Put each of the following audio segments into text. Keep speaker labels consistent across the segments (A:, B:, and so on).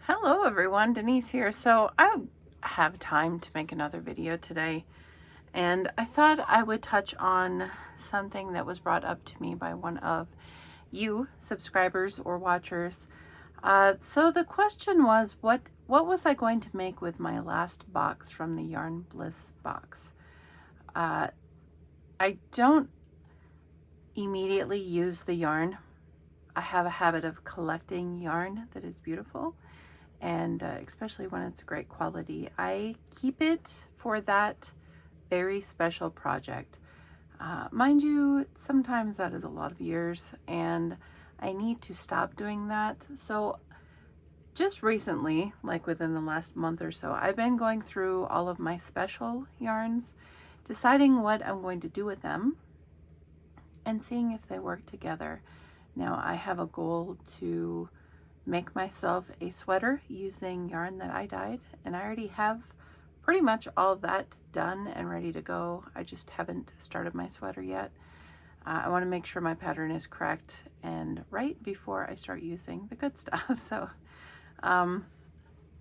A: Hello everyone, Denise here. So I have time to make another video today, and I thought I would touch on something that was brought up to me by one of you subscribers or watchers. So the question was, what was I going to make with my last box from the Yarn Bliss box? I don't immediately use the yarn. I have a habit of collecting yarn that is beautiful, and especially when it's great quality. I keep it for that very special project. Mind you, sometimes that is a lot of years, and I need to stop doing that. So just recently, like within the last month or so, I've been going through all of my special yarns, deciding what I'm going to do with them, and seeing if they work together. Now, I have a goal to make myself a sweater using yarn that I dyed, and I already have pretty much all that done and ready to go. I just haven't started my sweater yet. I want to make sure my pattern is correct and right before I start using the good stuff. So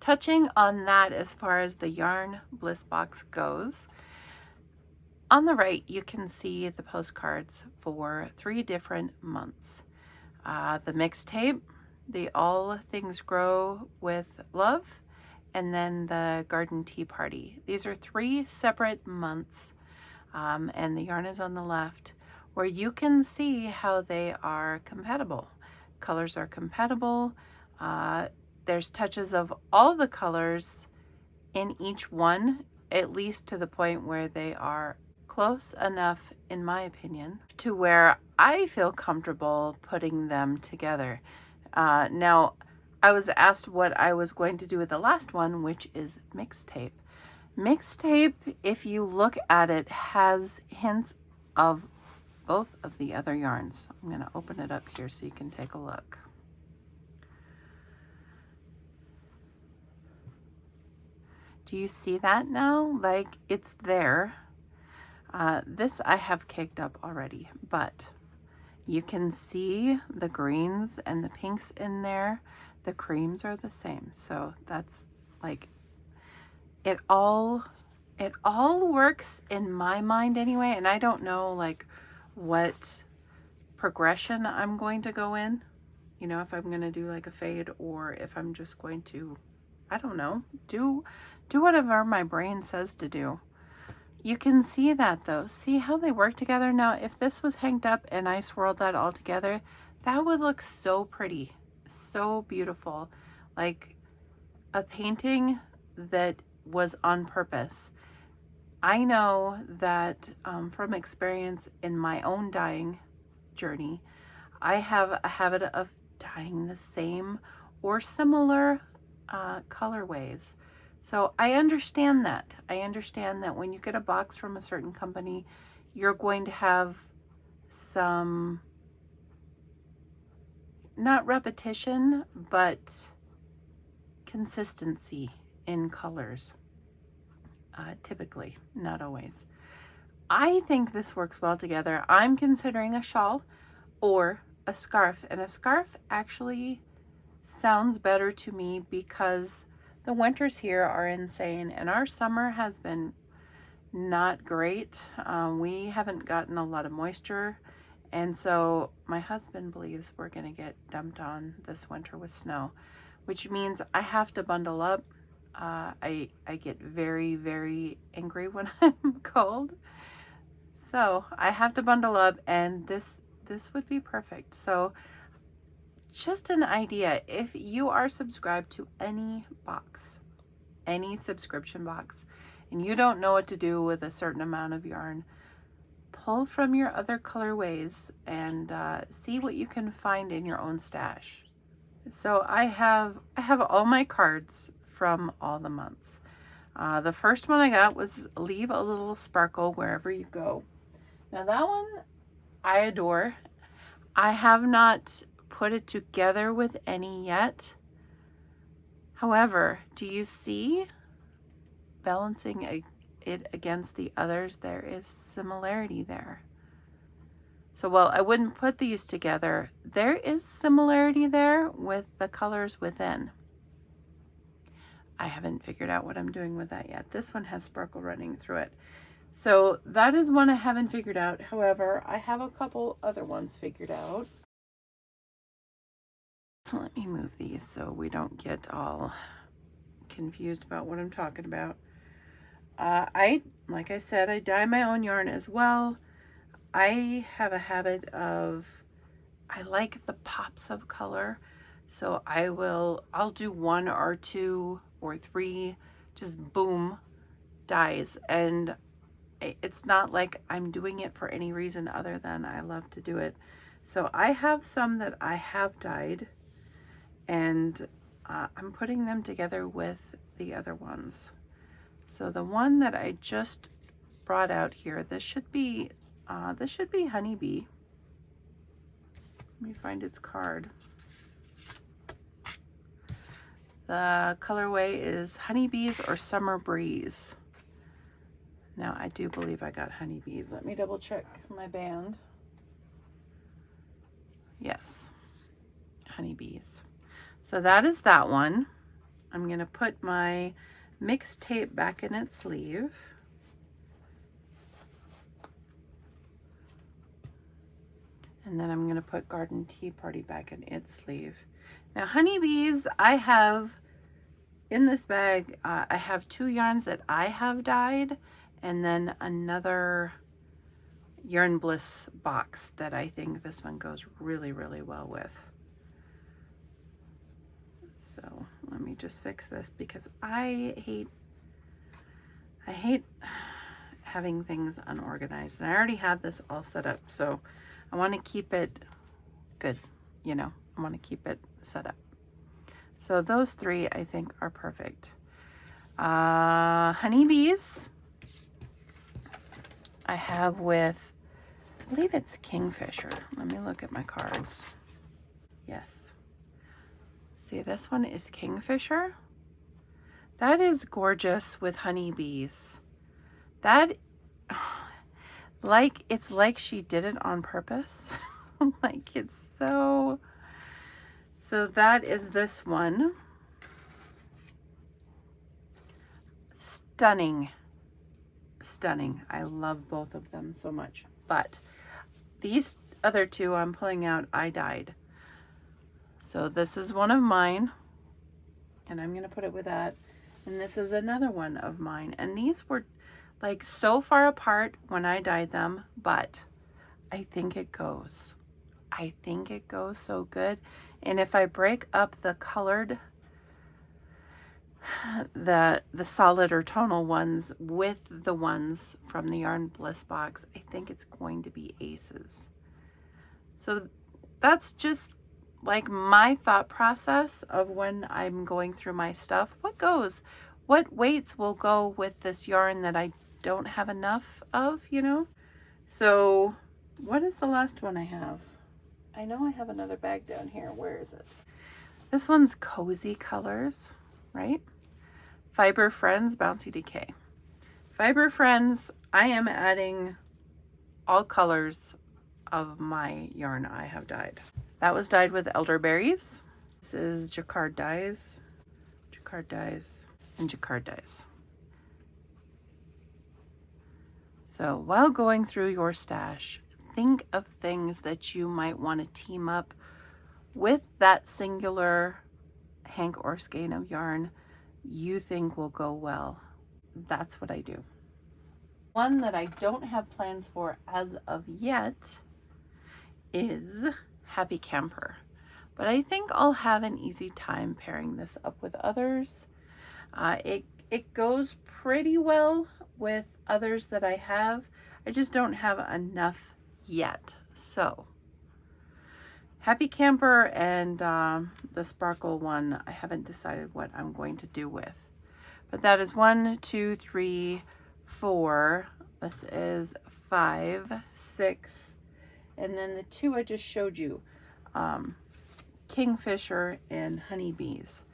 A: touching on that as far as the Yarn Bliss box goes, on the right you can see the postcards for 3 different months. The mixtape, the All Things Grow with Love, and then the Garden Tea Party. These are 3 separate months, and the yarn is on the left, where you can see how they are compatible. Colors are compatible. There's touches of all the colors in each one, at least to the point where they are close enough, in my opinion, to where I feel comfortable putting them together. Now, I was asked what I was going to do with the last one, which is mixtape. Mixtape, if you look at it, has hints of both of the other yarns. I'm going to open it up here so you can take a look. Do you see that now? Like, it's there. This I have caked up already, but you can see the greens and the pinks in there. The creams are the same. So that's like, it all works in my mind anyway. And I don't know like what progression I'm going to go in, you know, if I'm going to do like a fade, or if I'm just going to, I don't know, do whatever my brain says to do. You can see that though. See how they work together? Now, if this was hanged up and I swirled that all together, that would look so pretty, so beautiful, like a painting that was on purpose. I know that from experience in my own dyeing journey, I have a habit of dyeing the same or similar colorways. So I understand that. I understand that when you get a box from a certain company, you're going to have some, not repetition, but consistency in colors. Typically, not always. I think this works well together. I'm considering a shawl or a scarf, and a scarf actually sounds better to me because the winters here are insane, and our summer has been not great. We haven't gotten a lot of moisture, and so my husband believes we're going to get dumped on this winter with snow, which means I have to bundle up. I get very, very angry when I'm cold, so I have to bundle up, and this would be perfect. So just an idea, if you are subscribed to any box, any subscription box, and you don't know what to do with a certain amount of yarn, pull from your other colorways and see what you can find in your own stash. So I have all my cards from all the months. The first one I got was Leave a Little Sparkle Wherever You Go. Now that one I adore. I have not put it together with any yet. However, do you see, balancing it against the others, there is similarity there. So while I wouldn't put these together, there is similarity there with the colors within. I haven't figured out what I'm doing with that yet. This one has sparkle running through it. So that is one I haven't figured out. However, I have a couple other ones figured out. Let me move these so we don't get all confused about what I'm talking about. Like I said, I dye my own yarn as well. I have a habit of, I like the pops of color. So I'll do 1 or 2 or 3, just boom, dyes. And it's not like I'm doing it for any reason other than I love to do it. So I have some that I have dyed, and I'm putting them together with the other ones. So the one that I just brought out here, this should be Honeybee. Let me find its card. The colorway is Honeybees or Summer Breeze. Now I do believe I got honeybees. Let me double check my band. Yes, honeybees. So that is that one. I'm gonna put my mixed tape back in its sleeve. And then I'm gonna put Garden Tea Party back in its sleeve. Now honeybees, I have in this bag, I have 2 yarns that I have dyed, and then another Yarn Bliss box that I think this one goes really, really well with. So let me just fix this because I hate having things unorganized, and I already had this all set up, so I want to keep it good, you know, I want to keep it set up. So those 3 I think are perfect. Honeybees I have with, I believe it's Kingfisher. Let me look at my cards. Yes. See, this one is Kingfisher. That is gorgeous with honeybees. That, it's like she did it on purpose. Like it's so that is this one. Stunning. Stunning. I love both of them so much. But these other 2 I'm pulling out, I dyed. So this is one of mine, and I'm gonna put it with that. And this is another one of mine. And these were like so far apart when I dyed them, but I think it goes. I think it goes so good. And if I break up the colored, the solid or tonal ones with the ones from the Yarn Bliss box, I think it's going to be aces. So that's just like my thought process of when I'm going through my stuff. What goes? What weights will go with this yarn that I don't have enough of, you know? So what is the last one I have? I know I have another bag down here. Where is it? This one's Cozy Colors, right? Fiber Friends Bouncy Decay. Fiber Friends, I am adding all colors of my yarn I have dyed. That was dyed with elderberries. This is Jacquard dyes, and Jacquard dyes. So while going through your stash, think of things that you might want to team up with that singular hank or skein of yarn you think will go well. That's what I do. One that I don't have plans for as of yet is Happy Camper, but I think I'll have an easy time pairing this up with others. It goes pretty well with others that I have. I just don't have enough yet. So Happy Camper and the sparkle one, I haven't decided what I'm going to do with. But that is 1, 2, 3, 4. This is 5, 6. And then the 2 I just showed you, Kingfisher and Honeybees.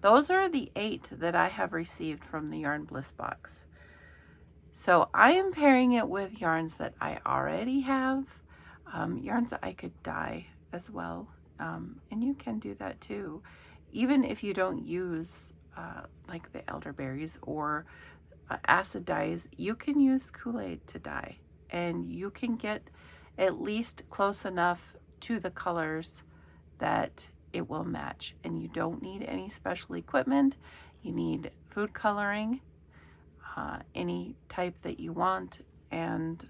A: Those are the 8 that I have received from the Yarn Bliss box. So I am pairing it with yarns that I already have, yarns that I could dye as well, and you can do that too. Even if you don't use like the elderberries or acid dyes, you can use Kool-Aid to dye, and you can get at least close enough to the colors that it will match. And you don't need any special equipment. You need food coloring, any type that you want, and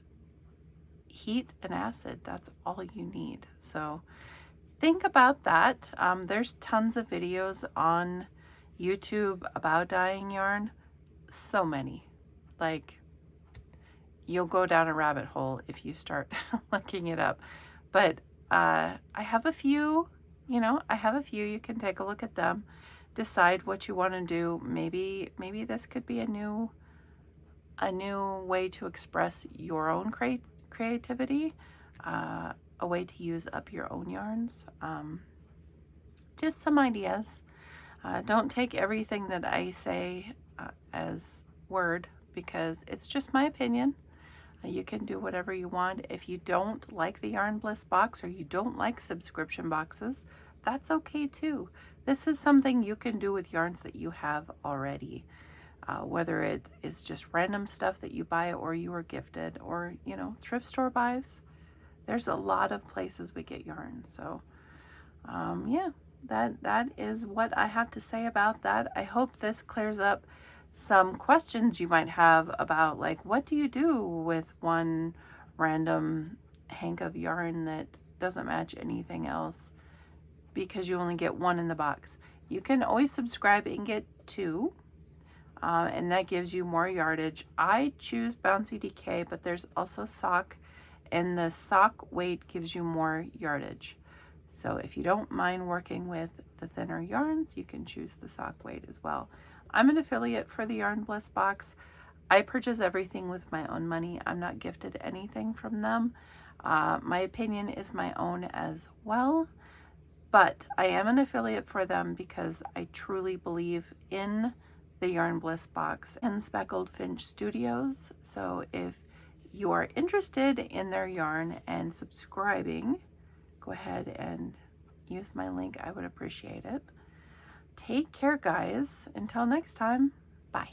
A: heat and acid. That's all you need. So think about that. There's tons of videos on YouTube about dyeing yarn. So many. Like, you'll go down a rabbit hole if you start looking it up. But I have a few, I have a few. You can take a look at them, decide what you want to do. Maybe this could be a new way to express your own creativity, a way to use up your own yarns. Just some ideas. Don't take everything that I say as word, because it's just my opinion. You can do whatever you want. If you don't like the Yarn Bliss box, or you don't like subscription boxes, that's okay too. This is something you can do with yarns that you have already. Whether it is just random stuff that you buy or you were gifted, or, thrift store buys. There's a lot of places we get yarn. So, yeah, that is what I have to say about that. I hope this clears up some questions you might have about, like, what do you do with one random hank of yarn that doesn't match anything else because you only get one in the box. You can always subscribe and get two, and that gives you more yardage. I choose Bouncy Decay, but there's also sock, and the sock weight gives you more yardage. So if you don't mind working with the thinner yarns, you can choose the sock weight as well. I'm an affiliate for the Yarn Bliss box. I purchase everything with my own money. I'm not gifted anything from them. My opinion is my own as well, but I am an affiliate for them because I truly believe in the Yarn Bliss box and Speckled Finch Studios. So if you are interested in their yarn and subscribing, go ahead and use my link. I would appreciate it. Take care, guys. Until next time, bye.